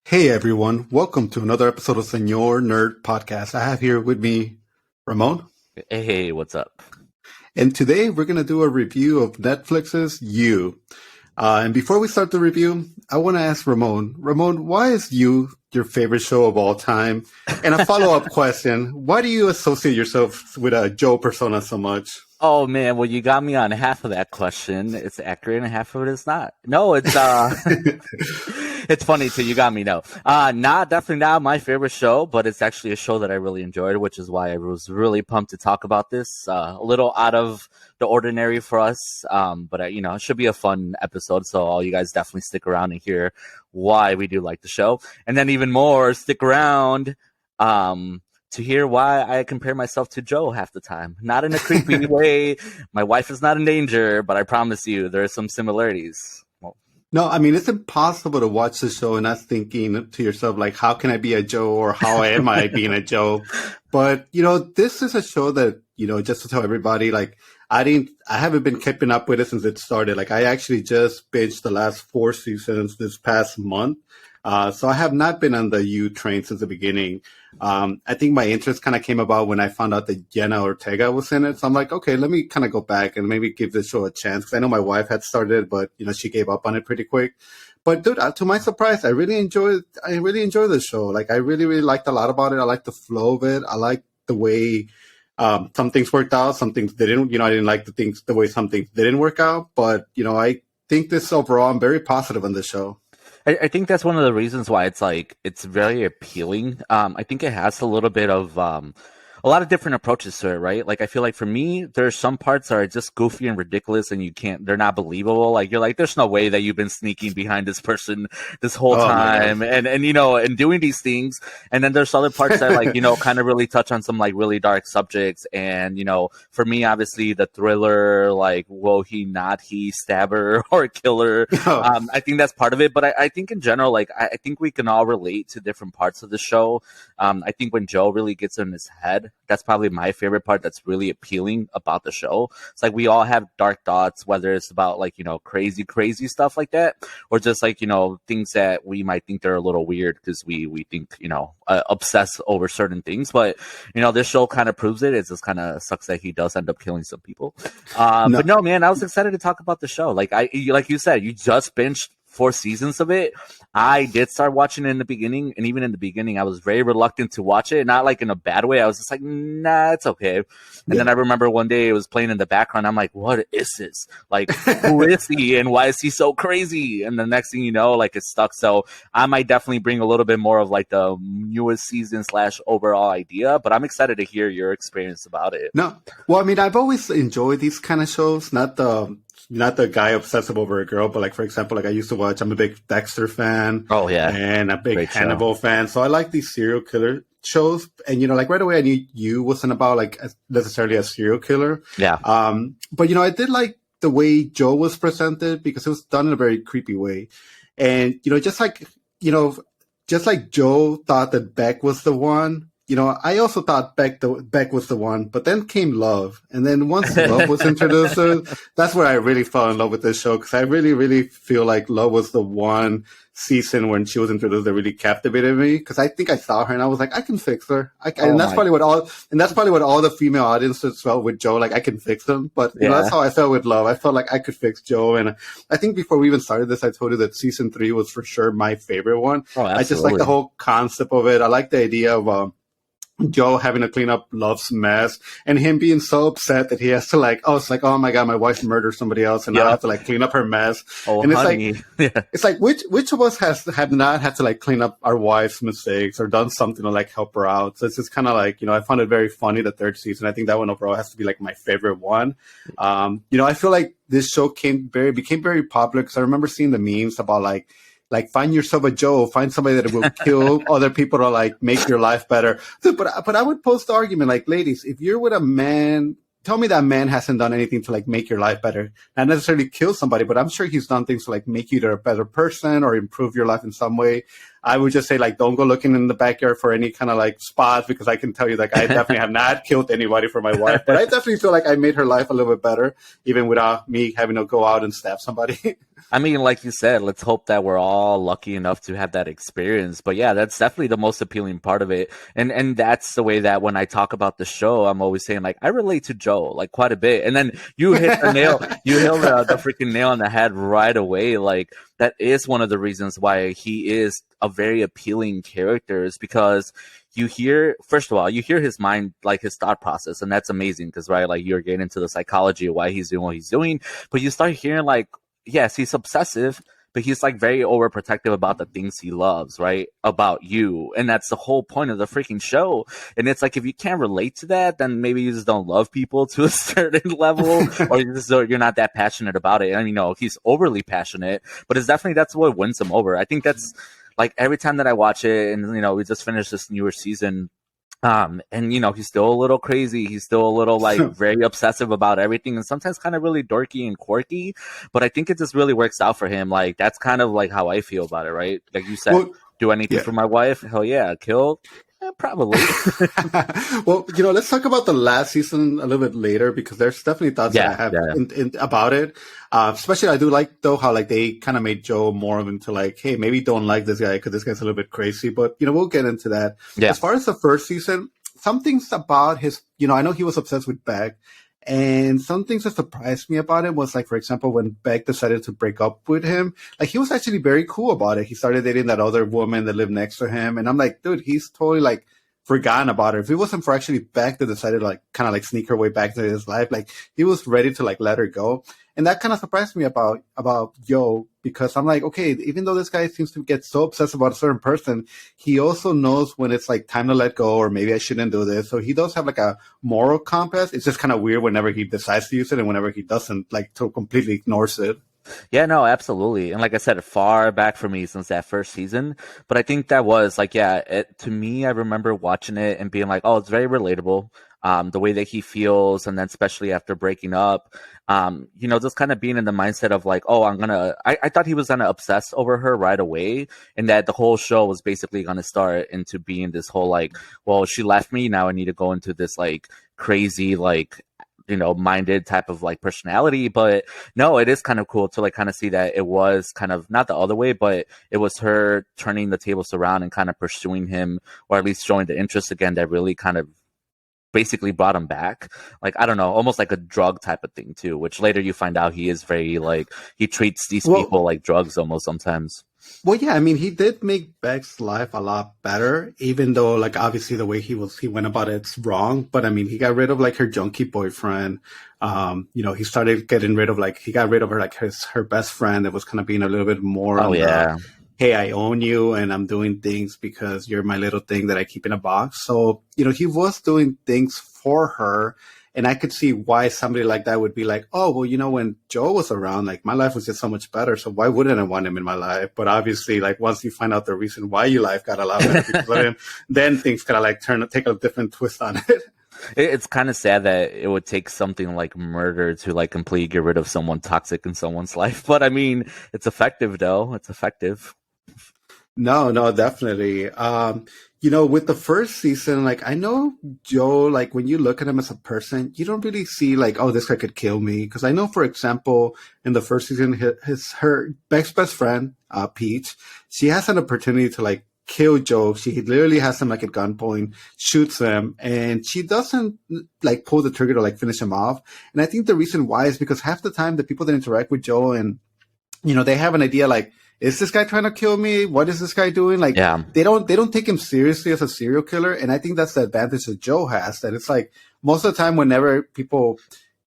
Hey everyone, welcome to another episode of Senor Nerd Podcast. I have here with me Ramon, Hey, what's up? and today we're going to do a review of Netflix's You. And before we start the review, I want to ask Ramon, why is You your favorite show of all time? And a follow-up question, why do you associate yourself with a Joe persona so much? Oh man, well you got me on half of that question. It's accurate and half of it is not. No, it's it's funny too. You got me. No, definitely not my favorite show, but it's actually a show that I really enjoyed, which is why I was really pumped to talk about this. A little out of the ordinary for us, but it should be a fun episode. So all you guys definitely stick around and hear why we do like the show, and then even more, stick around. To hear why I compare myself to Joe half the time. Not in a creepy way. My wife is not in danger, but I promise you there are some similarities. No, I mean, it's impossible to watch the show and not thinking to yourself, like, how can I be a Joe or how am I being a Joe? But, this is a show that, just to tell everybody, like, I haven't been keeping up with it since it started. Like, I actually just binged the last 4 seasons this past month. So I have not been on the U train since the beginning. I think my interest kind of came about when I found out that Jenna Ortega was in it. So I'm like, okay, let me kind of go back and maybe give this show a chance. Because I know my wife had started, but she gave up on it pretty quick. But dude, to my surprise, I really enjoy the show. Like I really, really liked a lot about it. I like the flow of it. I like the way some things worked out, some things didn't. I didn't like the way some things didn't work out. But I think this overall, I'm very positive on this show. I think that's one of the reasons why it's very appealing. I think it has a little bit of a lot of different approaches to it, right? Like I feel like for me, there's some parts that are just goofy and ridiculous, and they're not believable. Like you're like, there's no way that you've been sneaking behind this person this whole time, and doing these things. And then there's other parts that kind of really touch on some like really dark subjects. And for me, obviously the thriller, like will he not he stabber or killer? I think that's part of it. But I think in general, like I think we can all relate to different parts of the show. I think when Joe really gets in his head, that's probably my favorite part that's really appealing about the show. It's like we all have dark thoughts, whether it's about crazy stuff like that, or just things that we might think they're a little weird because we think obsess over certain things. But this show kind of proves it. It just kind of sucks that he does end up killing some people. But no, man, I was excited to talk about the show. Like you said, you just binged 4 seasons of it. I did start watching it in the beginning, and even in the beginning I was very reluctant to watch it, not like in a bad way. I was just like, nah, it's okay. And then I remember one day it was playing in the background. I'm like, what is this? Like, who is he and why is he so crazy? And the next thing you know, it's stuck. So I might definitely bring a little bit more of like the newest season / overall idea, but I'm excited to hear your experience about it. No, well, I mean, I've always enjoyed these kind of shows, not the guy obsessive over a girl, but like, for example, like I used to watch, I'm a big Dexter fan. Oh, yeah. And a big Hannibal fan. So I like these serial killer shows. And, like right away I knew You wasn't about like necessarily a serial killer. Yeah. But, I did like the way Joe was presented because it was done in a very creepy way. And, just like Joe thought that Beck was the one, I also thought Beck was the one, but then came Love. And then once Love was introduced, that's where I really fell in love with this show, because I really, really feel like Love was the one season when she was introduced that really captivated me, because I think I saw her and I was like, I can fix her. And that's probably what all the female audiences felt with Joe, like I can fix them. But that's how I felt with Love. I felt like I could fix Joe. And I think before we even started this, I told you that season 3 was for sure my favorite one. I just like the whole concept of it. I like the idea of Joe having to clean up Love's mess and him being so upset that he has to it's like, oh my God, my wife murdered somebody else and I have to clean up her mess. Oh, and honey. It's like, which of us have not had to clean up our wife's mistakes or done something to help her out? So it's just kind of I found it very funny, the 3rd season. I think that one overall has to be my favorite one. I feel like this show became very popular because I remember seeing the memes about find yourself a Joe, find somebody that will kill other people to make your life better. But I would pose the argument, ladies, if you're with a man, tell me that man hasn't done anything to make your life better. Not necessarily kill somebody, but I'm sure he's done things to make you a better person or improve your life in some way. I would just say like, don't go looking in the backyard for any kind of like spots, because I can tell you like I definitely have not killed anybody for my wife, but I definitely feel like I made her life a little bit better, even without me having to go out and stab somebody. I mean, like you said, let's hope that we're all lucky enough to have that experience. But yeah, that's definitely the most appealing part of it. And that's the way that when I talk about the show, I'm always saying like I relate to Joe like quite a bit. And then you hit the nail, you hit the freaking nail on the head right away. Like that is one of the reasons why he is a very appealing character, is because you hear, first of all, you hear his mind, like his thought process, and that's amazing because, right, like you're getting into the psychology of why he's doing what he's doing, but you start hearing like, yes, he's obsessive, but he's like very overprotective about the things he loves, right? About you. And that's the whole point of the freaking show. And it's like, if you can't relate to that, then maybe you just don't love people to a certain level, or you're not that passionate about it. And he's overly passionate, but it's definitely, that's what wins him over. I think that's like every time that I watch it, and we just finished this newer season. And he's still a little crazy. He's still a little like very obsessive about everything, and sometimes kind of really dorky and quirky. But I think it just really works out for him. Like that's kind of like how I feel about it, right? Like you said, do anything for my wife? Hell yeah, kill. Probably. Well, let's talk about the last season a little bit later, because there's definitely thoughts that I have about it. Especially, I do like though how like they kind of made Joe more into like, hey, maybe don't like this guy because this guy's a little bit crazy. But we'll get into that. Yeah. As far as the first season, some things about his, I know he was obsessed with Beck. And some things that surprised me about it was like, for example, when Beck decided to break up with him, like he was actually very cool about it. He started dating that other woman that lived next to him. And I'm like, dude, he's totally like forgotten about her. If it wasn't for actually Beck that decided to like kind of like sneak her way back into his life, like he was ready to like let her go. And that kind of surprised me about Joe, because I'm like, okay, even though this guy seems to get so obsessed about a certain person, he also knows when it's like time to let go, or maybe I shouldn't do this. So he does have like a moral compass. It's just kind of weird whenever he decides to use it, and whenever he doesn't, like to completely ignores it. Yeah, no, absolutely. And like I said, far back for me since that first season. But I think that was like, to me, I remember watching it and being like, oh, it's very relatable. The way that he feels, and then especially after breaking up, just kind of being in the mindset of like, oh, I thought he was gonna obsess over her right away, and that the whole show was basically gonna start into being this whole like, well, she left me, now I need to go into this like crazy like minded type of like personality. But no, it is kind of cool to like kind of see that it was kind of not the other way, but it was her turning the tables around and kind of pursuing him, or at least showing the interest again, that really kind of basically brought him back. Like, I don't know, almost like a drug type of thing too, which later you find out he is very like, he treats these people like drugs almost sometimes. Well, yeah, I mean, he did make Beck's life a lot better, even though, like, obviously the way he went about it's wrong. But I mean, he got rid of like her junkie boyfriend. He started getting rid of he got rid of her, like her best friend that was kind of being a little bit more. Oh, yeah. Hey, I own you and I'm doing things because you're my little thing that I keep in a box. So, he was doing things for her. And I could see why somebody like that would be like, oh, well, when Joe was around, like my life was just so much better. So why wouldn't I want him in my life? But obviously, like once you find out the reason why your life got a lot better because of him, then things kind of like take a different twist on it. It's kind of sad that it would take something like murder to like completely get rid of someone toxic in someone's life. But I mean, it's effective though. It's effective. No, definitely. With the first season, like I know Joe, like when you look at him as a person, you don't really see like, oh, this guy could kill me. Because I know, for example, in the first season, her best friend, Peach, she has an opportunity to like kill Joe. She literally has him like at gunpoint, shoots him, and she doesn't like pull the trigger to like finish him off. And I think the reason why is because half the time the people that interact with Joe and they have an idea like, is this guy trying to kill me? What is this guy doing? Like, they don't take him seriously as a serial killer. And I think that's the advantage that Joe has, that it's like most of the time whenever people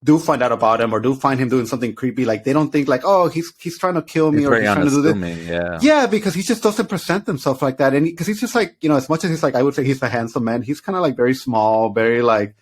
do find out about him or do find him doing something creepy, like they don't think like, oh, he's trying to kill me or he's trying to do this. Yeah, because he just doesn't present himself like that. And because he's just like, as much as he's like, I would say he's a handsome man, he's kind of like very small, very like,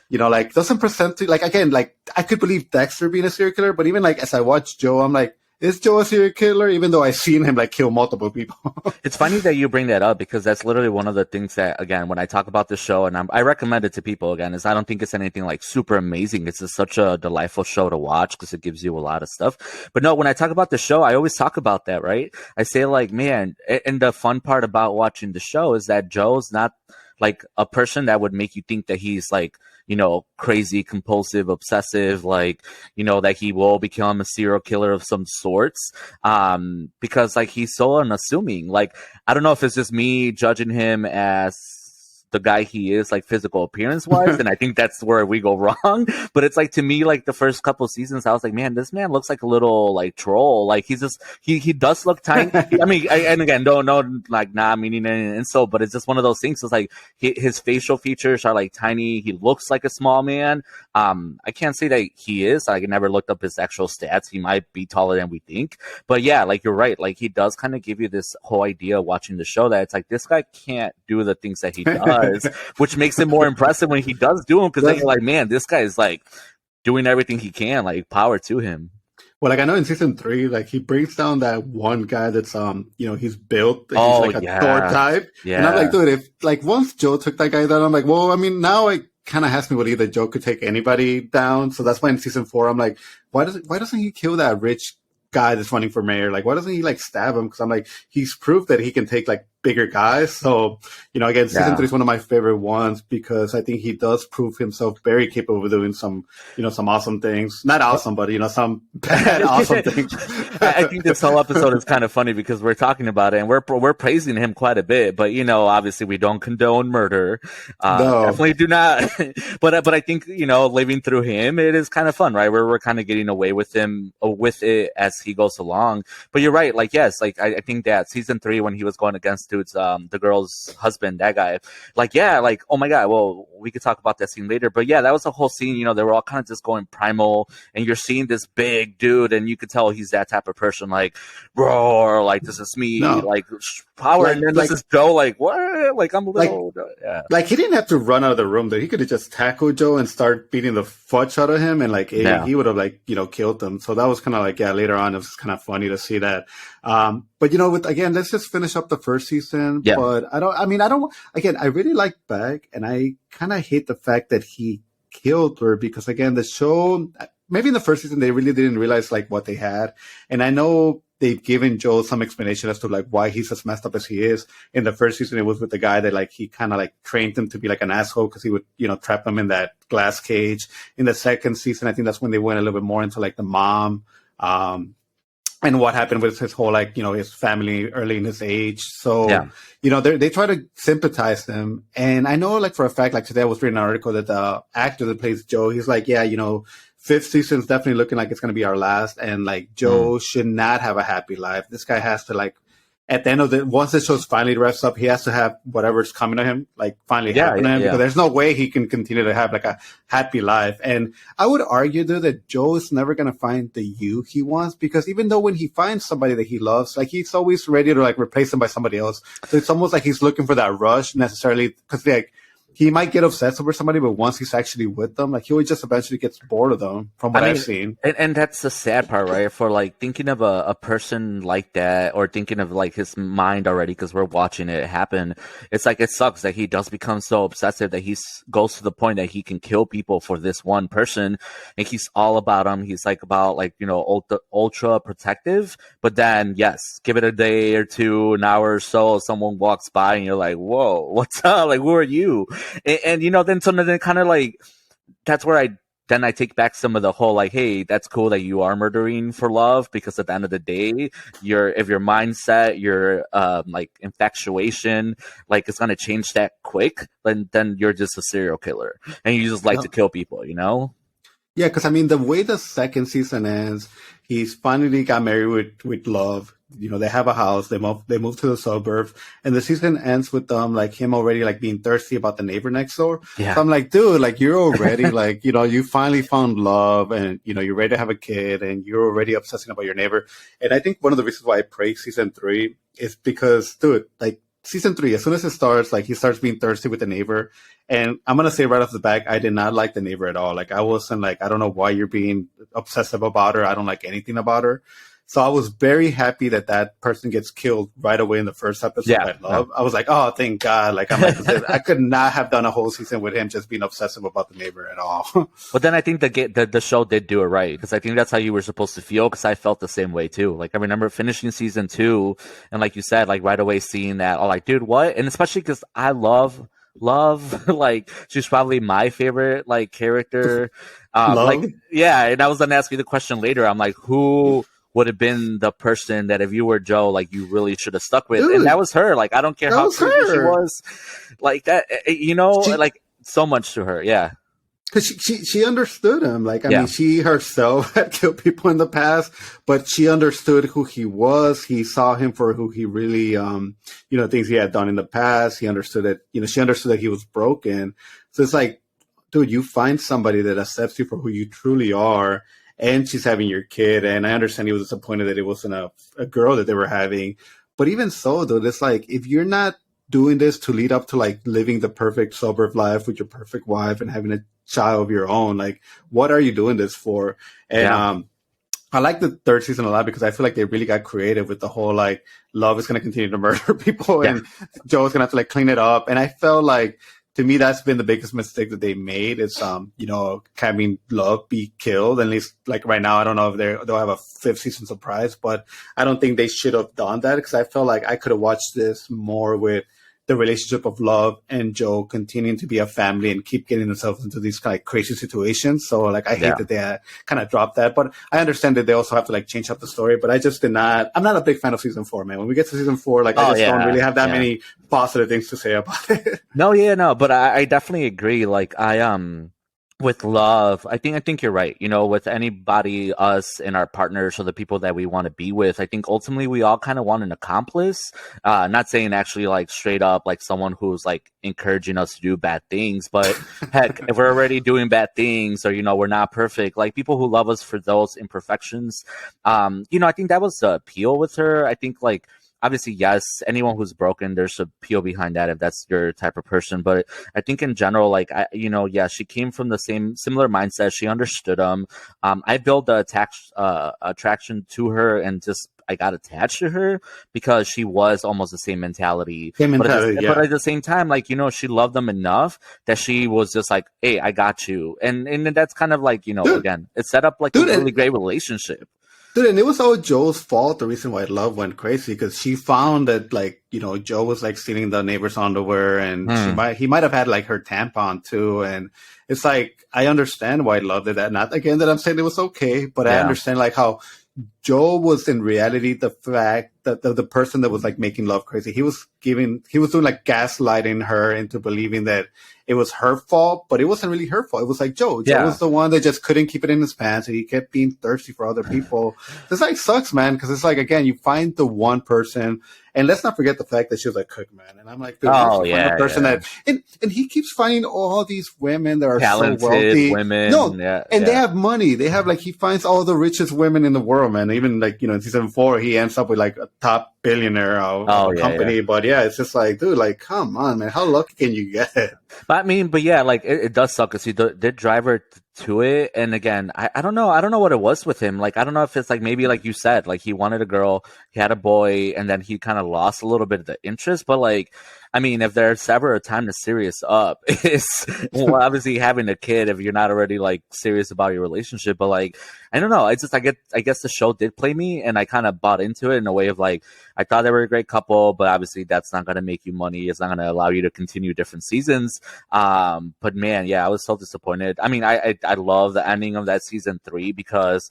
like doesn't present to like, again, like I could believe Dexter being a serial killer, but even like as I watch Joe, I'm like, is Joe a serial killer? Even though I've seen him like kill multiple people. It's funny that you bring that up because that's literally one of the things that, again, when I talk about the show, and I recommend it to people, again, is I don't think it's anything like super amazing. It's just such a delightful show to watch because it gives you a lot of stuff. But no, when I talk about the show, I always talk about that, right? I say like, man, and the fun part about watching the show is that Joe's not like a person that would make you think that he's like, crazy, compulsive, obsessive, like, that he will become a serial killer of some sorts. Because like he's so unassuming. Like, I don't know if it's just me judging him as the guy he is, like physical appearance wise, and I think that's where we go wrong. But it's like, to me, like the first couple seasons, I was like, man, this man looks like a little like troll. Like he's just he does look tiny. I mean, and again, don't like not meaning any insult, but it's just one of those things. It's like his facial features are like tiny. He looks like a small man. I can't say that he is. I never looked up his actual stats. He might be taller than we think. But yeah, like you're right. Like he does kind of give you this whole idea watching the show that it's like this guy can't do the things that he does, which makes it more impressive when he does do them, because then you're like, man, this guy is like doing everything he can. Like power to him. Well, like I know in season 3, like he brings down that one guy that's he's built, he's like a Thor type. Yeah. And I'm like, dude, if like once Joe took that guy down, I'm like, well, I mean, now it kind of has me believe that Joe could take anybody down. So that's why in season 4, I'm like, why doesn't he kill that rich guy that's running for mayor? Like, why doesn't he like stab him? Because I'm like, he's proved that he can take like bigger guys. So, again, season 3 is one of my favorite ones because I think he does prove himself very capable of doing some awesome things. Not awesome, but some bad awesome things. I think this whole episode is kind of funny because we're talking about it and we're praising him quite a bit, but obviously we don't condone murder. No. Definitely do not. but I think living through him, it is kind of fun, right? We're kind of getting away with it as he goes along. But you're right. Like, yes, like I think that season 3 when he was going against the girl's husband, that guy, like, yeah, like, oh my god, well, we could talk about that scene later, but yeah, that was a whole scene. They were all kind of just going primal, and you're seeing this big dude, and you could tell he's that type of person, like, roar, like, this is me, like, power, and then this is Joe, like, what, like, I'm a little, yeah, like, he didn't have to run out of the room there. He could have just tackled Joe and start beating the fudge out of him, and like, he would have like, killed him. So that was kind of like, yeah, later on it was kind of funny to see that. But again, let's just finish up the first season. Yeah. But I really like Beck, and I kind of hate the fact that he killed her because, again, the show, maybe in the first season, they really didn't realize like what they had. And I know they've given Joel some explanation as to like why he's as messed up as he is. In the first season, it was with the guy that like he kind of like trained him to be like an asshole because he would, trap him in that glass cage. In the second season, I think that's when they went a little bit more into like the mom, and what happened with his whole, like, his family early in his age. So, they try to sympathize him. And I know, like, for a fact, like, today I was reading an article that the actor that plays Joe, he's like, yeah, fifth season's definitely looking like it's going to be our last. And, like, Joe should not have a happy life. This guy has to, like, at the end of once the show's finally wraps up, he has to have whatever's coming to him, like, finally happen to him. Because there's no way he can continue to have, like, a happy life. And I would argue, though, that Joe is never going to find the you he wants. Because even though when he finds somebody that he loves, like, he's always ready to, like, replace him by somebody else. So it's almost like he's looking for that rush necessarily. Because, like, he might get obsessed over somebody, but once he's actually with them, like, he always just eventually gets bored of them, from what I've seen. And that's the sad part, right? For, like, thinking of a person like that, or thinking of, like, his mind already, because we're watching it happen, it's like, it sucks that he does become so obsessive that he goes to the point that he can kill people for this one person, and he's all about him. He's, like, about, like, ultra protective, but then, yes, give it a day or two, an hour or so, someone walks by, and you're like, whoa, what's up? Like, who are you? And then kind of like, that's where I take back some of the whole, like, hey, that's cool that you are murdering for love, because at the end of the day, if your mindset, your like infatuation, like, it's gonna change that quick, then you're just a serial killer and you just like to kill people, Yeah, because I mean, the way the second season ends, he's finally got married with love. They have a house. They move to the suburbs, and the season ends with like him already like being thirsty about the neighbor next door. Yeah. So I'm like, dude, like, you're already like, you finally found love, and you're ready to have a kid, and you're already obsessing about your neighbor. And I think one of the reasons why I praise season 3 is because, dude, like, season 3, as soon as it starts, like, he starts being thirsty with the neighbor. And I'm going to say right off the back, I did not like the neighbor at all. Like, I wasn't like, I don't know why you're being obsessive about her. I don't like anything about her. So I was very happy that that person gets killed right away in the first episode. Yeah, I love. I was like, oh, thank God. Like I'm like, I could not have done a whole season with him just being obsessive about the neighbor at all. but then I think the show did do it right, because I think that's how you were supposed to feel. Because I felt the same way too. Like I remember finishing season 2, and like you said, like right away seeing that, oh, like dude, what? And especially because I love like she's probably my favorite like character. Like Love. yeah, and I was gonna ask you the question later. I'm like, who would have been the person that if you were Joe, like you really should have stuck with? Dude, and that was her. Like I don't care that how was crazy she her. was, like that, She, like so much to her. Yeah. Because she understood him. Like, I Yeah. mean, she herself had killed people in the past, but she understood who he was. He saw him for who he really, things he had done in the past. He understood it. She understood that he was broken. So it's like, dude, you find somebody that accepts you for who you truly are, and she's having your kid. And I understand he was disappointed that it wasn't a girl that they were having. But even so, dude, it's like, if you're not doing this to lead up to like living the perfect suburb life with your perfect wife and having a child of your own, like what are you doing this for? And I like the third season a lot because I feel like they really got creative with the whole like love is going to continue to murder people and Joe's going to have to like clean it up. And I felt like, to me, that's been the biggest mistake that they made is, having Love be killed. At least, like right now, I don't know if they'll have a 5th season surprise, but I don't think they should have done that because I felt like I could have watched this more with the relationship of Love and Joe continuing to be a family and keep getting themselves into these kind of crazy situations. So like, I hate that they kind of dropped that, but I understand that they also have to like change up the story, but I just did not, I'm not a big fan of season 4, man. When we get to season 4, like I just don't really have that many positive things to say about it. No, but I definitely agree. Like with Love, I think you're right. With anybody, us and our partners or the people that we want to be with, I think ultimately we all kind of want an accomplice. Not saying actually like straight up like someone who's like encouraging us to do bad things, but heck, if we're already doing bad things or we're not perfect, like people who love us for those imperfections. I think that was the appeal with her. I think like, obviously, yes, anyone who's broken, there's appeal behind that if that's your type of person. But I think in general, like, she came from the similar mindset. She understood them. I built the attraction to her and just I got attached to her because she was almost the same mentality. But at the same time, like, she loved them enough that she was just like, hey, I got you. And that's kind of like, again, it set up like a really great relationship. Dude, and it was all Joe's fault, the reason why Love went crazy, because she found that, like, Joe was, like, stealing the neighbor's underwear, and he might have had, like, her tampon, too, and it's like, I understand why Love did that. Not, again, that I'm saying it was okay, but I understand, like, how Joe was, in reality, the fact that the person that was, like, making Love crazy. He was doing, like, gaslighting her into believing that it was her fault, but it wasn't really her fault. It was like Joe. Joe was the one that just couldn't keep it in his pants, and he kept being thirsty for other people. This like sucks, man, because it's like, again, you find the one person, and let's not forget the fact that she was a cook, man. And I'm like, dude, a person that, and he keeps finding all these women that are talented, so wealthy, women, they have money. They have like he finds all the richest women in the world, man. Even like in season 4, he ends up with like a top billionaire of a company. But it's just like, dude, like, come on, man, how lucky can you get? But like it does suck because he did drive her to it. And again, I don't know what it was with him. Like, I don't know if it's like maybe like you said, like he wanted a girl, he had a boy, and then he kind of lost a little bit of the interest. But like, I mean, if there's ever a time to serious up, it's obviously having a kid if you're not already like serious about your relationship. But like, I don't know. I guess the show did play me, and I kind of bought into it in a way of like, I thought they were a great couple, but obviously that's not going to make you money. It's not going to allow you to continue different seasons. But man, I was so disappointed. I mean, I love the ending of that season 3 because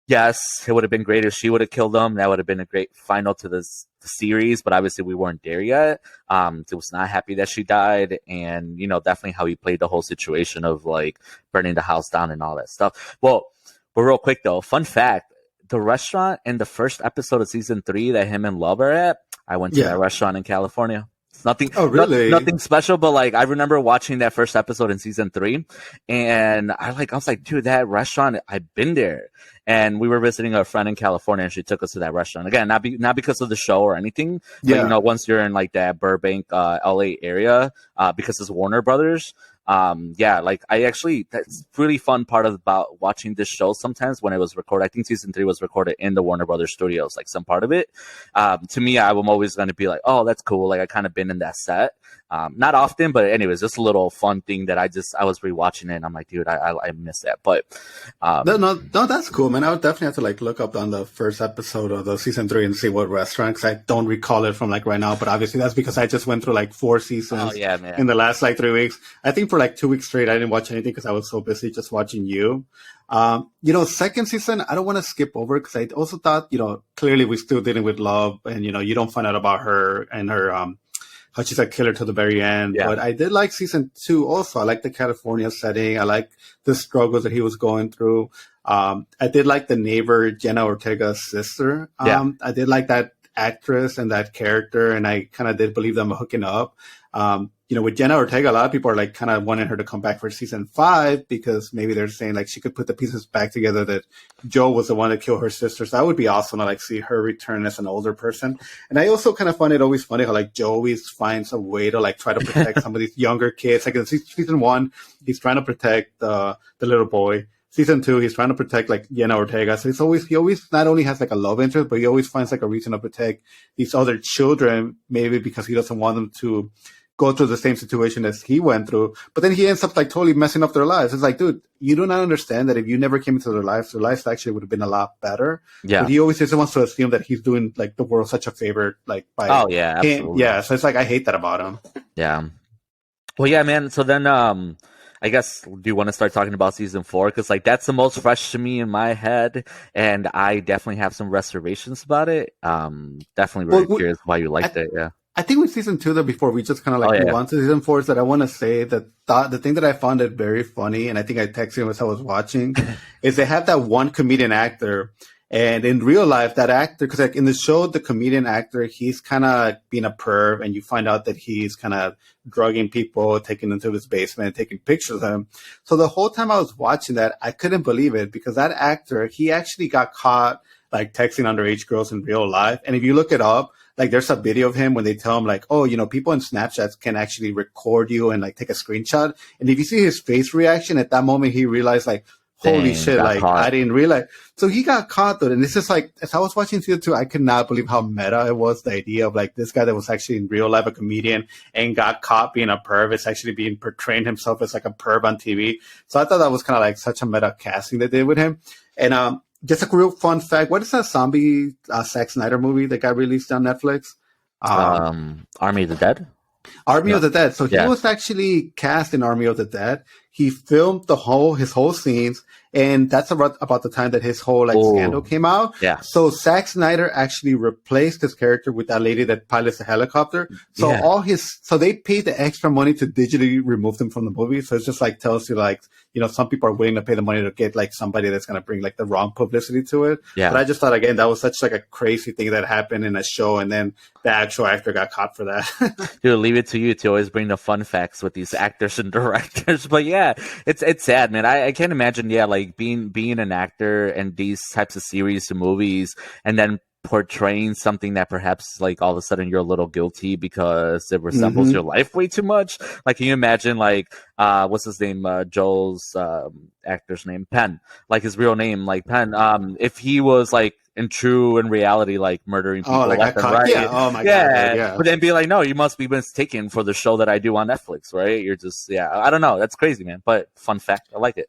yes, it would have been great if she would have killed him. That would have been a great final to the series, but obviously we weren't there yet. It was not happy that she died, and definitely how he played the whole situation of like burning the house down and all that stuff. Well, but real quick though, fun fact: the restaurant in the first episode of season 3 that him and Love are at, I went to that restaurant in California. It's nothing. Oh, really? Nothing special, but like I remember watching that first episode in season 3, and I was like, dude, that restaurant, I've been there. And we were visiting a friend in California, and she took us to that restaurant. Again, not because of the show or anything, but once you're in like that Burbank, LA area, because it's Warner Brothers. Yeah, like I actually, that's really fun part of about watching this show sometimes when it was recorded. I think season 3 was recorded in the Warner Brothers studios, like some part of it. To me, I'm always going to be like, oh, that's cool. Like I kind of been in that set. Not often, but anyways, just a little fun thing that I was rewatching it and I'm like, dude, I miss that. But, No, that's cool, man. I would definitely have to like look up on the first episode of the season 3 and see what restaurant, because I don't recall it from like right now. But obviously, that's because I just went through like 4 seasons oh yeah, man. in the last like 3 weeks. I think for like 2 weeks straight, I didn't watch anything because I was so busy just watching you. Second season, I don't want to skip over because I also thought, clearly we're still dealing with love, and you don't find out about her and her how she's a killer to the very end. Yeah. But I did like season 2 also. I like the California setting. I like the struggles that he was going through. I did like the neighbor, Jenna Ortega's sister. I did like that actress and that character, and I kind of did believe them hooking up. With Jenna Ortega, a lot of people are like kind of wanting her to come back for season 5 because maybe they're saying like she could put the pieces back together that Joe was the one that killed her sister. So that would be awesome to like see her return as an older person. And I also kind of find it always funny how like Joe always finds a way to like try to protect some of these younger kids. Like in season 1, he's trying to protect the little boy. Season 2, he's trying to protect like Jenna Ortega. So he always not only has like a love interest, but he always finds like a reason to protect these other children, maybe because he doesn't want them to go through the same situation as he went through. But then he ends up like totally messing up their lives. It's like, dude, you do not understand that if you never came into their lives actually would have been a lot better. Yeah. But he always just wants to assume that he's doing like the world such a favor, like by oh yeah, absolutely. him. Yeah. So it's like, I hate that about him. Yeah. Well, yeah, man. So then, I guess, do you want to start talking about season 4? Because like that's the most fresh to me in my head, and I definitely have some reservations about it. Definitely really curious why you liked it. Yeah. I think with season 2, though, before we just kind of like move on to season 4, is that I want to say that the thing that I found it very funny, and I think I texted him as I was watching, is they have that one comedian actor. And in real life, that actor, because like in the show, the comedian actor, he's kind of being a perv, and you find out that he's kind of drugging people, taking them to his basement, taking pictures of them. So the whole time I was watching that, I couldn't believe it, because that actor, he actually got caught like texting underage girls in real life. And if you look it up, like there's a video of him when they tell him like, oh, people in Snapchat can actually record you and like take a screenshot. And if you see his face reaction at that moment, he realized like, holy shit, like caught. I didn't realize. So he got caught though. And it's just like, as I was watching season 2, I could not believe how meta it was. The idea of like this guy that was actually in real life a comedian and got caught being a perv. It's actually being portraying himself as like a perv on TV. So I thought that was kind of like such a meta casting they did with him. And, just a real fun fact. What is that zombie Zack Snyder movie that got released on Netflix? Army of the Dead? Army of the Dead. So he was actually cast in Army of the Dead. He filmed his whole scenes, and that's about the time that his whole scandal came out. Yeah. So Zack Snyder actually replaced his character with that lady that pilots the helicopter. So so they paid the extra money to digitally remove them from the movie. So it's just like tells you like, some people are willing to pay the money to get like somebody that's going to bring like the wrong publicity to it. Yeah. But I just thought again, that was such like a crazy thing that happened in a show, and then the actual actor got caught for that. Dude, leave it to you to always bring the fun facts with these actors and directors. But yeah, it's sad, man. I can't imagine, like being an actor in these types of series and movies, and then portraying something that perhaps like all of a sudden you're a little guilty because it resembles your life way too much. Like, can you imagine like what's his name, Joel's actor's name, Penn, like his real name, like Penn, if he was like in reality like murdering people left and right. Yeah. Oh my god. Yeah. But then be like, no, you must be mistaken for the show that I do on Netflix, right? You're just I don't know. That's crazy, man. But fun fact, I like it.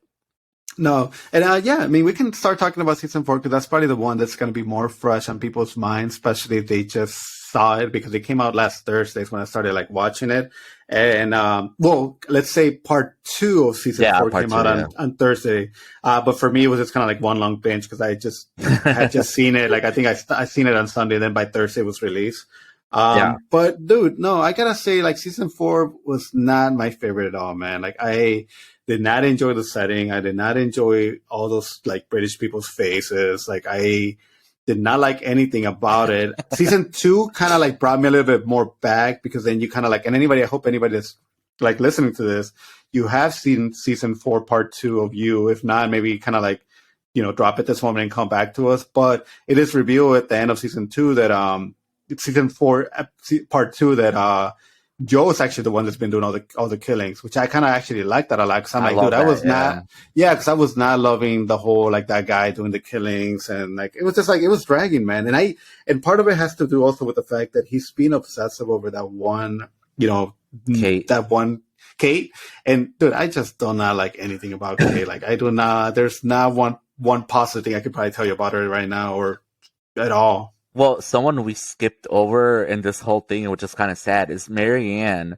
No. And I mean, we can start talking about season 4 because that's probably the one that's going to be more fresh on people's minds, especially if they just saw it, because it came out last Thursday when I started like watching it. And, let's say part 2 of season 4 came out on Thursday. But for me, it was just kind of like one long binge because I had just seen it. Like, I think I seen it on Sunday, then by Thursday it was released. But dude, no, I gotta say like season 4 was not my favorite at all, man. Like I did not enjoy the setting. I did not enjoy all those like British people's faces. Like I did not like anything about it. Season 2 kind of like brought me a little bit more back, because then you kind of like, and I hope anybody that's like listening to this, you have seen season 4 part 2 of You. If not, maybe kind of like, drop at this moment and come back to us. But it is revealed at the end of season 2 that, season 4 part 2 that, Joe is actually the one that's been doing all the killings, which I kind of actually like that a lot. Because I'm I like, dude, love I that. was Yeah. not, yeah, because I was not loving the whole like that guy doing the killings, and like it was just like it was dragging, man. And part of it has to do also with the fact that he's been obsessive over that one, you know, Kate. that one Kate. And dude, I just do not like anything about Kate. Like I do not. There's not one positive thing I could probably tell you about her right now, or at all. Well, someone we skipped over in this whole thing, which is kind of sad, is Marianne.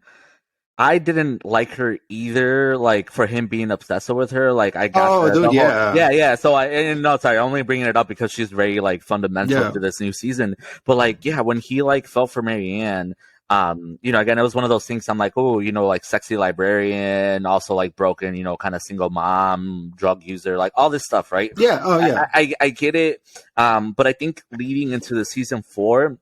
I didn't like her either, like for him being obsessive with her. Like I got Oh, dude, the whole, yeah, yeah, yeah. So and no, sorry, I'm only bringing it up because she's very like fundamental yeah. to this new season. But like, yeah, when he like fell for Marianne, again, it was one of those things. I'm like, oh, like sexy librarian, also like broken, kind of single mom, drug user, like all this stuff, right? Yeah. Oh, yeah. I get it. But I think leading into the season 4.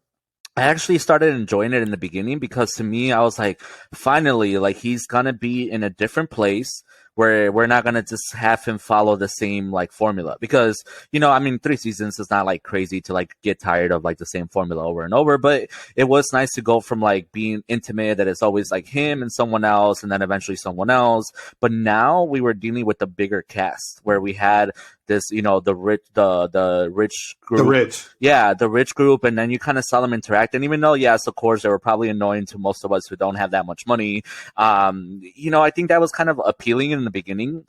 I actually started enjoying it in the beginning because to me, I was like, finally, like he's gonna be in a different place where we're not gonna just have him follow the same like formula. Because, 3 seasons is not like crazy to like get tired of like the same formula over and over. But it was nice to go from like being intimate that it's always like him and someone else and then eventually someone else. But now we were dealing with a bigger cast where we had this, the rich The group. rich. Yeah, the rich group, and then you kind of saw them interact. And even though, yes, of course, they were probably annoying to most of us who don't have that much money, I think that was kind of appealing in the beginning.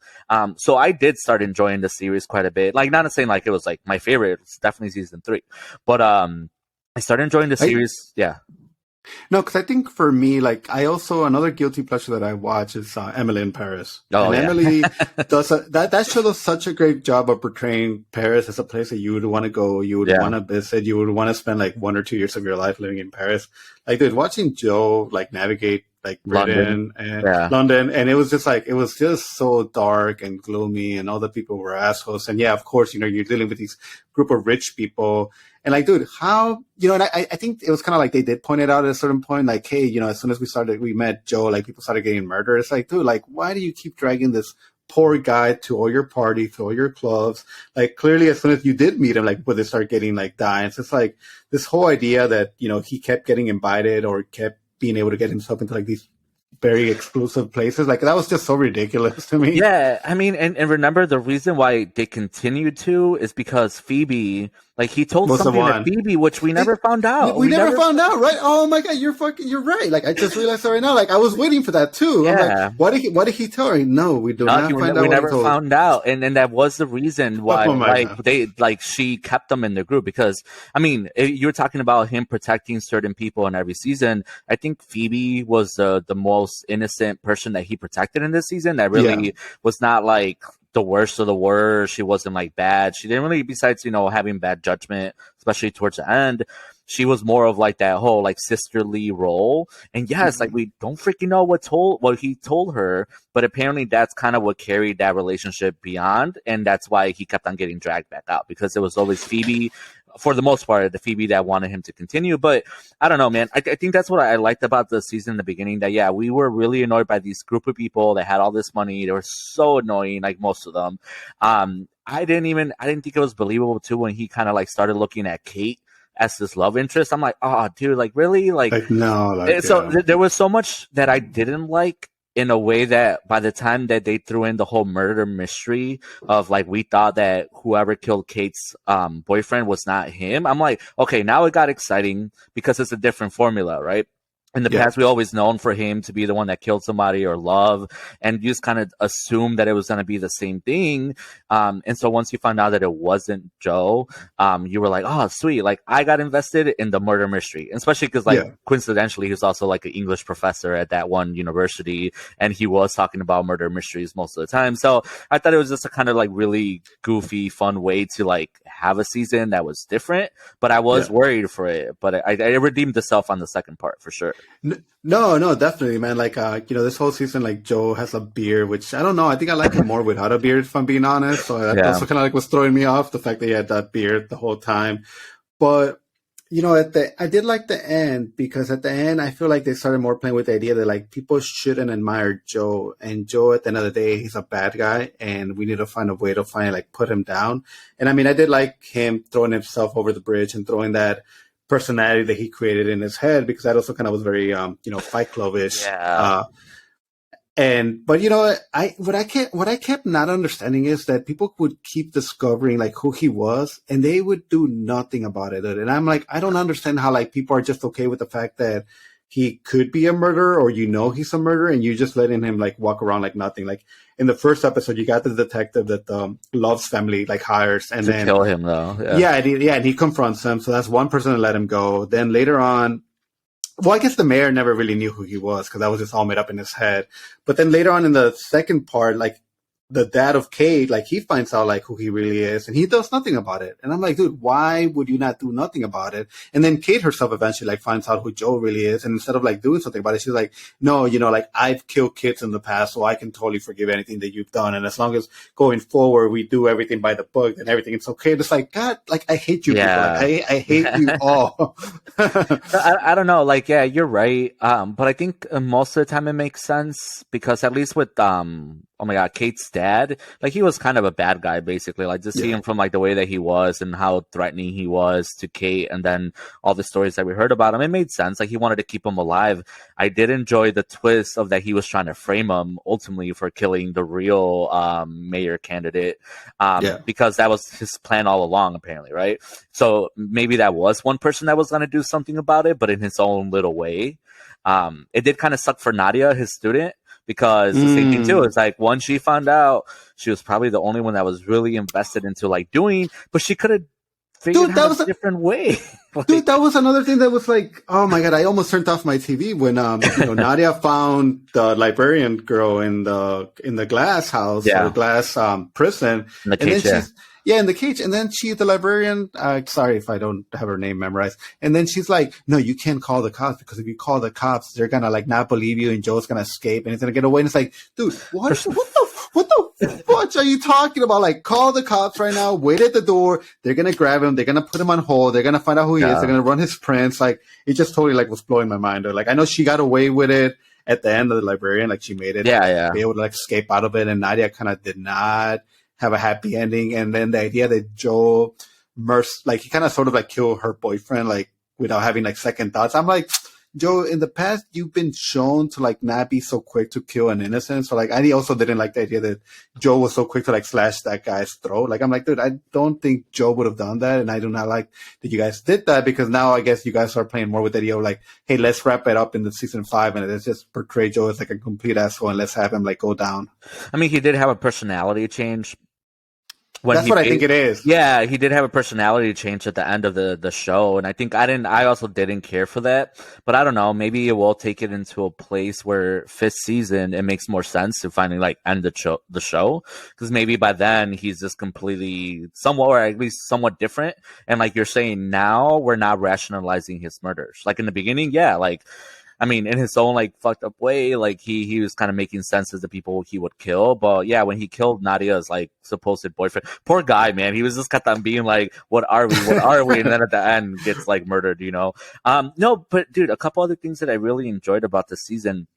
So I did start enjoying the series quite a bit. Like, not saying like it was like my favorite. It's definitely season 3, but I started enjoying the I series. Yeah. No, because I think for me, like I also another guilty pleasure that I watch is Emily in Paris, Oh and yeah. Emily that show does such a great job of portraying Paris as a place that you would want to go, you would Yeah. want to visit, you would want to spend like 1 or 2 years of your life living in Paris. Like, dude, watching Joe like navigate like London. Britain and Yeah. London, and it was just so dark and gloomy, and all the people were assholes. And yeah, of course, you're dealing with these group of rich people. And like, dude, how, and I think it was kind of like they did point it out at a certain point, like, hey, as soon as we met Joe, like people started getting murdered. It's like, dude, like, why do you keep dragging this poor guy to all your parties, to all your clubs? Like, clearly, as soon as you did meet him, like, when they start getting like dying, so it's like this whole idea that, he kept getting invited or kept being able to get himself into like these very exclusive places. Like, that was just so ridiculous to me. Yeah, and remember the reason why they continued to is because Phoebe, like he told Was the something to one. Phoebe, which we never found out. We never found out, right? Oh my god, you're right. Like, I just realized that right now. Like, I was waiting for that too. Yeah. I'm like, what did he tell her? No, we do not find out We what he never told. found out, and that was the reason why, Oh my like god. she kept them in the group because you were talking about him protecting certain people in every season. I think Phoebe was the most innocent person that he protected in this season. That really was not like the worst of the worst. She wasn't like bad. She didn't really, besides having bad judgment, especially towards the end. She was more of like that whole like sisterly role. And yes, like we don't freaking know what he told her, but apparently that's kind of what carried that relationship beyond. And that's why he kept on getting dragged back out because it was always Phoebe, for the most part, the Phoebe that wanted him to continue. But I don't know, man. I think that's what I liked about the season in the beginning, that, yeah, we were really annoyed by these group of people that had all this money. They were so annoying, like most of them. I didn't think it was believable too when he kind of like started looking at Kate as this love interest. I'm like, oh, dude, like really? Like no, like, so there was so much that I didn't like, in a way that by the time that they threw in the whole murder mystery of like, we thought that whoever killed Kate's boyfriend was not him. I'm like, okay, now it got exciting because it's a different formula, right? In the past, we always known for him to be the one that killed somebody or love, and you just kind of assumed that it was going to be the same thing. And so once you found out that it wasn't Joe, you were like, oh, sweet. Like, I got invested in the murder mystery, especially because, like, coincidentally, he was also like an English professor at that one university, and he was talking about murder mysteries most of the time. So I thought it was just a kind of like really goofy, fun way to like have a season that was different, but I was worried for it. But I redeemed itself on the second part for sure. No, definitely, man. Like, this whole season, like, Joe has a beard, which I don't know. I think I like him more without a beard, if I'm being honest. So that also kind of like was throwing me off, the fact that he had that beard the whole time. But, I did like the end, because at the end, I feel like they started more playing with the idea that like people shouldn't admire Joe, and Joe, at the end of the day, he's a bad guy, and we need to find a way to finally like put him down. And I mean, I did like him throwing himself over the bridge and throwing that personality that he created in his head, because that also kind of was very, Fight Club-ish. Yeah. But what I kept not understanding is that people would keep discovering like who he was, and they would do nothing about it. And I'm like, I don't understand how like people are just okay with the fact that he could be a murderer, or he's a murderer, and you just letting him like walk around like nothing. Like in the first episode, you got the detective that Love's family like hires, and then kill him though. And he confronts him. So that's one person to let him go. Then later on, well, I guess the mayor never really knew who he was, because that was just all made up in his head. But then later on in the second part, like the dad of Kate, like he finds out like who he really is, and he does nothing about it. And I'm like, dude, why would you not do nothing about it? And then Kate herself eventually like finds out who Joe really is, and instead of like doing something about it, she's like, no, like I've killed kids in the past, so I can totally forgive anything that you've done. And as long as going forward we do everything by the book and everything, it's okay. It's like, God, like I hate you people. Like, I hate you all. I don't know. Like, yeah, you're right. But I think most of the time it makes sense, because at least with oh my God, Kate's dad, like he was kind of a bad guy, basically. Like just see him from like the way that he was and how threatening he was to Kate, and then all the stories that we heard about him, it made sense. Like he wanted to keep him alive. I did enjoy the twist of that he was trying to frame him ultimately for killing the real mayor candidate, because that was his plan all along, apparently, right? So maybe that was one person that was going to do something about it, but in his own little way. It did kind of suck for Nadia, his student, because the same thing too. It's like once she found out, she was probably the only one that was really invested into like doing, but she could have figured out a different way. Dude, that was another thing that was like, oh my God, I almost turned off my TV when Nadia found the librarian girl in the glass house, or glass prison. In the cage, in the cage. And then the librarian, sorry if I don't have her name memorized. And then she's like, no, you can't call the cops, because if you call the cops, they're going to like not believe you, and Joe's going to escape and he's going to get away. And it's like, dude, what the fuck are you talking about? Like, call the cops right now, wait at the door. They're going to grab him. They're going to put him on hold. They're going to find out who he is. They're going to run his prints. Like, it just totally like was blowing my mind. Or like, I know she got away with it at the end of the librarian. Like she made it be able to like escape out of it. And Nadia kind of did not have a happy ending. And then the idea that Joe he kind of sort of like killed her boyfriend, like without having like second thoughts. I'm like, Joe, in the past, you've been shown to like not be so quick to kill an innocent. So like, I also didn't like the idea that Joe was so quick to like slash that guy's throat. Like, I'm like, dude, I don't think Joe would have done that. And I do not like that you guys did that, because now I guess you guys are playing more with the idea of like, hey, let's wrap it up in the season 5 and let's just portray Joe as like a complete asshole and let's have him like go down. I mean, he did have a personality change. That's what I think it is. Yeah, he did have a personality change at the end of the show, and I think I also didn't care for that. But I don't know, maybe it will take it into a place where 5th season it makes more sense to finally like end the show, because maybe by then he's just completely somewhat, or at least somewhat different. And like you're saying, now we're not rationalizing his murders. Like in the beginning, like, I mean, in his own like fucked up way, like he was kind of making sense as the people he would kill. But yeah, when he killed Nadia's like supposed boyfriend, poor guy, man, he was just kept on being like, "What are we? What are we?" And then at the end gets like murdered, No, but dude, a couple other things that I really enjoyed about the season.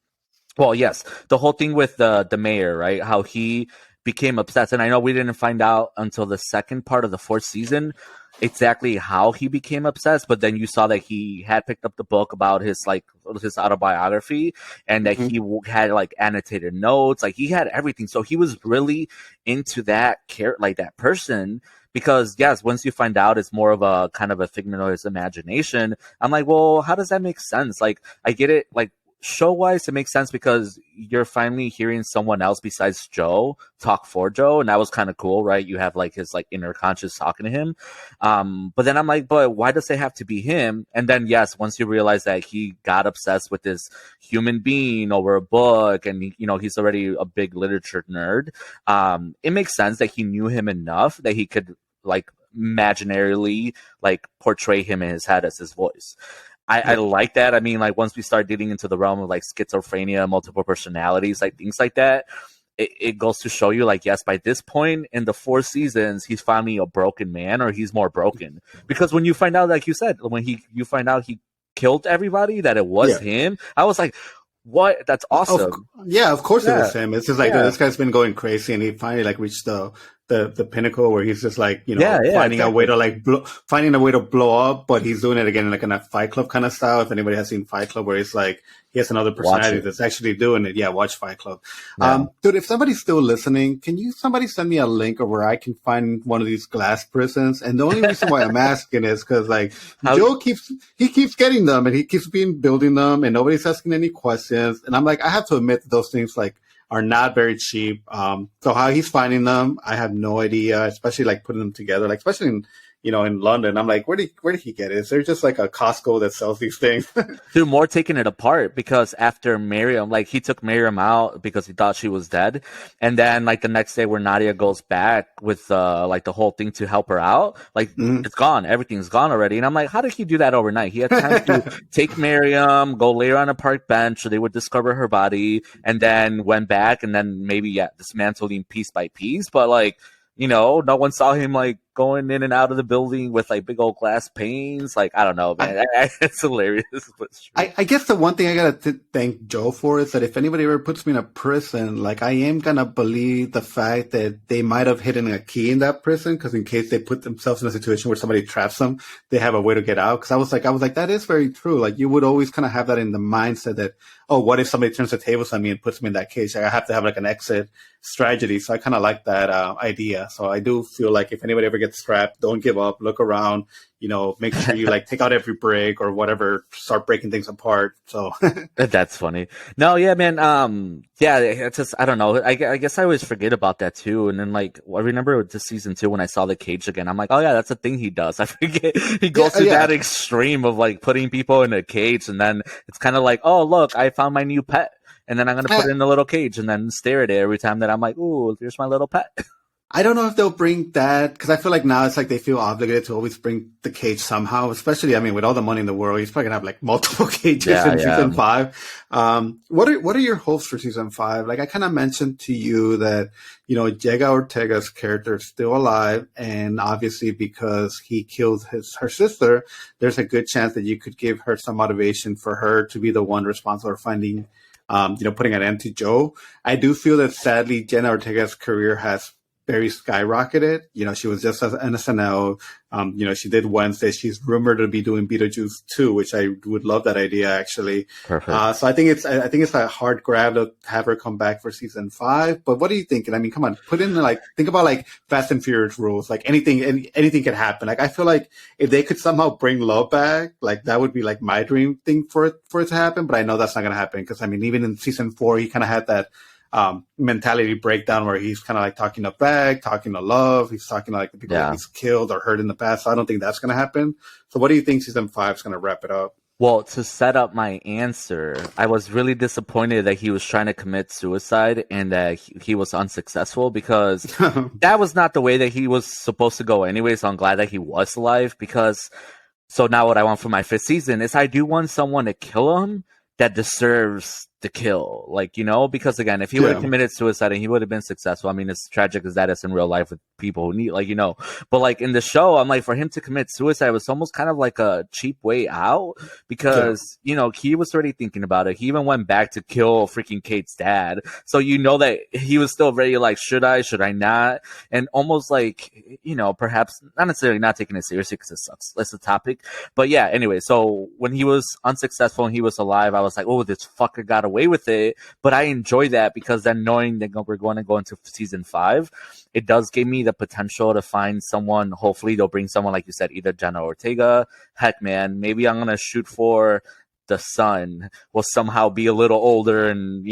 Well, yes, the whole thing with the mayor, right? How he became obsessed, and I know we didn't find out until the second part of the 4th season exactly how he became obsessed, but then you saw that he had picked up the book about his autobiography, and that he had like annotated notes, like he had everything. So he was really into that that person, because yes, once you find out it's more of a kind of a figment of his imagination, I'm like, well, how does that make sense? Like, I get it, like show wise it makes sense, because you're finally hearing someone else besides Joe talk for Joe, and that was kind of cool, right? You have like his like inner conscious talking to him, but then I'm like, but why does it have to be him? And then yes, once you realize that he got obsessed with this human being over a book, and he's already a big literature nerd, it makes sense that he knew him enough that he could like imaginarily like portray him in his head as his voice. I like that. I mean, like once we start getting into the realm of like schizophrenia, multiple personalities, like things like that, it goes to show you like, yes, by this point in the 4 seasons, he's finally a broken man, or he's more broken. Because when you find out, like you said, when you find out he killed everybody, that it was him, I was like, what? That's awesome. Of course it was him. It's just like, dude, this guy's been going crazy, and he finally like reached the the pinnacle where he's just like, Yeah, yeah, finding a way exactly. to like finding a way to blow up, but he's doing it again like in a Fight Club kind of style. If anybody has seen Fight Club, where it's like he has another Watch personality it. that's actually doing it. Yeah, watch Fight Club. Yeah. Dude, if somebody's still listening, can you somebody send me a link or where I can find one of these glass prisons? And the only reason why I'm asking is because like How Joe keeps getting them and he keeps building them and nobody's asking any questions. And I'm like, I have to admit that those things like are not very cheap. So how he's finding them, I have no idea, especially like putting them together, like especially in, in London. I'm like, where did he get it? Is there just like a Costco that sells these things? Dude, more taking it apart because after Miriam, like he took Miriam out because he thought she was dead, and then like the next day where Nadia goes back with like the whole thing to help her out, like Mhm. it's gone, everything's gone already, and I'm like, how did he do that overnight? He had time to take Miriam, go lay her on a park bench so they would discover her body, and then went back, and then maybe dismantling piece by piece, but like. No one saw him like going in and out of the building with like big old glass panes. Like, I don't know, man. It's hilarious, but it's true. I guess the one thing I gotta thank Joe for is that if anybody ever puts me in a prison, like I am gonna believe the fact that they might have hidden a key in that prison, because in case they put themselves in a situation where somebody traps them, they have a way to get out. Because I was like, that is very true. Like you would always kind of have that in the mindset that, oh, what if somebody turns the tables on me and puts me in that cage? Like, I have to have like an exit strategy. So I kind of like that idea. So I do feel like if anybody ever gets trapped, don't give up. Look around. Make sure you like take out every brick or whatever, start breaking things apart. So That's funny. No, yeah, man. Yeah, it's just I don't know. I guess I always forget about that too. And then like I remember this season two when I saw the cage again. I'm like, oh yeah, that's a thing he does. I forget he goes to yeah. that extreme of like putting people in a cage, and then it's kind of like, oh look, I found my new pet, and then I'm gonna put it in the little cage and then stare at it every time that I'm like, ooh, here's my little pet. I don't know if they'll bring that, because I feel like now it's like they feel obligated to always bring the cage somehow, especially, I mean, with all the money in the world, he's probably gonna have like multiple cages Yeah, in yeah. season 5. What are your hopes for season 5? Like I kind of mentioned to you that, Jega Ortega's character is still alive, and obviously because he killed her sister, there's a good chance that you could give her some motivation for her to be the one responsible for finding, putting an end to Joe. I do feel that sadly Jenna Ortega's career has very skyrocketed. She was just an SNL. She did Wednesday. She's rumored to be doing Beetlejuice 2, which I would love that idea actually. Perfect. So I think it's a hard grab to have her come back for season 5. But what are you thinking? I mean, come on, put in think about like Fast and Furious rules. Like anything could happen. Like I feel like if they could somehow bring love back, like that would be like my dream thing for it to happen. But I know that's not going to happen because I mean, even in season 4, he kind of had that mentality breakdown where he's kind of like talking to back, talking to love. He's talking to like the people that he's killed or hurt in the past. So I don't think that's going to happen. So what do you think season 5 is going to wrap it up? Well, to set up my answer, I was really disappointed that he was trying to commit suicide and that he was unsuccessful because that was not the way that he was supposed to go anyway. So I'm glad that he was alive so now what I want for my 5th season is I do want someone to kill him that deserves the kill. Like, because again, if he would have committed suicide and he would have been successful, I mean, as tragic as that is in real life with people who need, but like in the show, I'm like, for him to commit suicide was almost kind of like a cheap way out because, he was already thinking about it. He even went back to kill freaking Kate's dad. So, that he was still very like, should I not? And almost like, perhaps not necessarily not taking it seriously because it sucks. That's the topic. But yeah, anyway, so when he was unsuccessful and he was alive, I was like, oh, this fucker got away with it. But I enjoy that because then knowing that we're going to go into season 5, it does give me the potential to find someone. Hopefully they'll bring someone, like you said, either Jenna Ortega. Heck, man, maybe I'm going to shoot for the son will somehow be a little older and,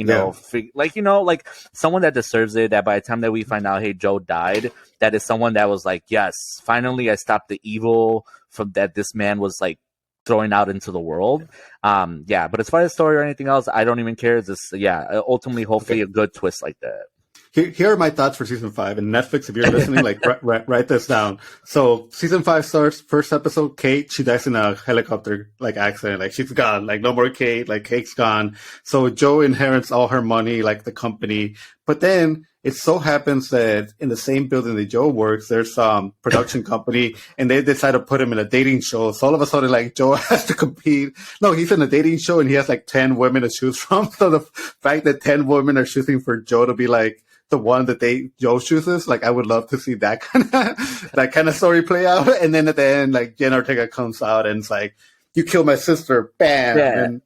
like someone that deserves it, that by the time that we find out, hey, Joe died, that is someone that was like, yes, finally I stopped the evil from that this man was like throwing out into the world. But as far as story or anything else, I don't even care. It's just, ultimately, hopefully a good twist like that. Here are my thoughts for season 5. And Netflix, if you're listening, like write this down. So season 5 starts, first episode, Kate, she dies in a helicopter like accident. Like she's gone, like no more Kate, like Kate's gone. So Joe inherits all her money, like the company. But then it so happens that in the same building that Joe works, there's some production company, and they decide to put him in a dating show. So all of a sudden, like, Joe has to compete. No, he's in a dating show, and he has like 10 women to choose from. So the fact that 10 women are choosing for Joe to be like the one that Joe chooses, like, I would love to see that kind of story play out. And then at the end, like, Jen Ortega comes out and it's like, "You killed my sister," bam.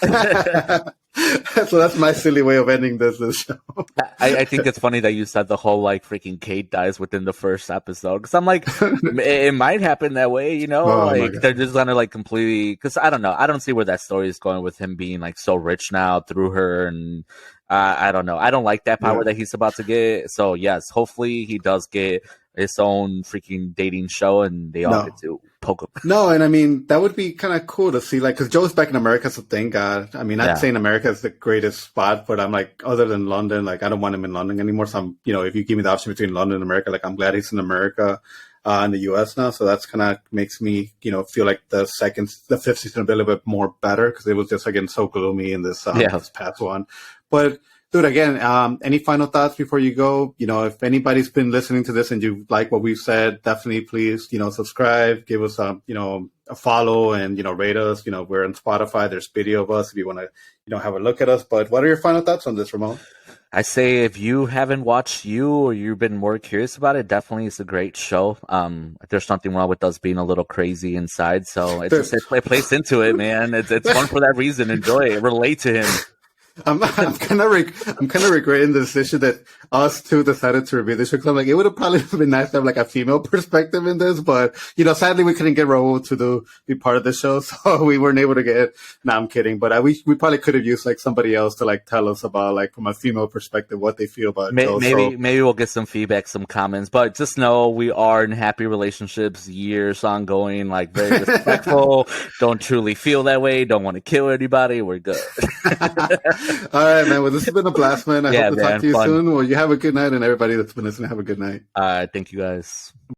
Yeah. And so that's my silly way of ending this show. I think it's funny that you said the whole like freaking Kate dies within the first episode, because I'm like, it might happen that way, you know, like they're just gonna like completely, because I don't know, I don't see where that story is going with him being like so rich now through her, and I don't know, I don't like that power that he's about to get. So yes, hopefully he does get his own freaking dating show, and they all get to poke him. No, and I mean, that would be kind of cool to see, like, because Joe's back in America, so thank God. I mean, I'd say in America is the greatest spot, but I'm like, other than London, like, I don't want him in London anymore. So I'm, you know, if you give me the option between London and America, like, I'm glad he's in America, in the US now. So that's kind of makes me, you know, feel like the fifth season will be a little bit more better, because it was just, again, so gloomy in this past one. But dude, again, any final thoughts before you go? You know, if anybody's been listening to this and you like what we've said, definitely please, you know, subscribe, give us you know, a follow, and, you know, rate us. You know, we're on Spotify. There's video of us if you want to, you know, have a look at us. But what are your final thoughts on this, Ramon? I say if you haven't watched or you've been more curious about it, definitely it's a great show. There's nothing wrong with us being a little crazy inside, so it's just it plays into it, man. It's fun for that reason. Enjoy it, relate to him. I'm kind of regretting the decision that us two decided to review this show, because I'm like, it would have probably been nice to have like a female perspective in this, but, you know, sadly we couldn't get Raul to be part of the show, so we weren't able to get. No, I'm kidding, but we probably could have used like somebody else to like tell us about, like, from a female perspective, what they feel about Joe. Maybe we'll get some feedback, some comments, but just know we are in happy relationships, years ongoing, like very respectful. Don't truly feel that way. Don't want to kill anybody. We're good. All right, man. Well, this has been a blast, man. I hope to talk to you soon. Well, you have a good night, and everybody that's been listening, have a good night. Thank you, guys.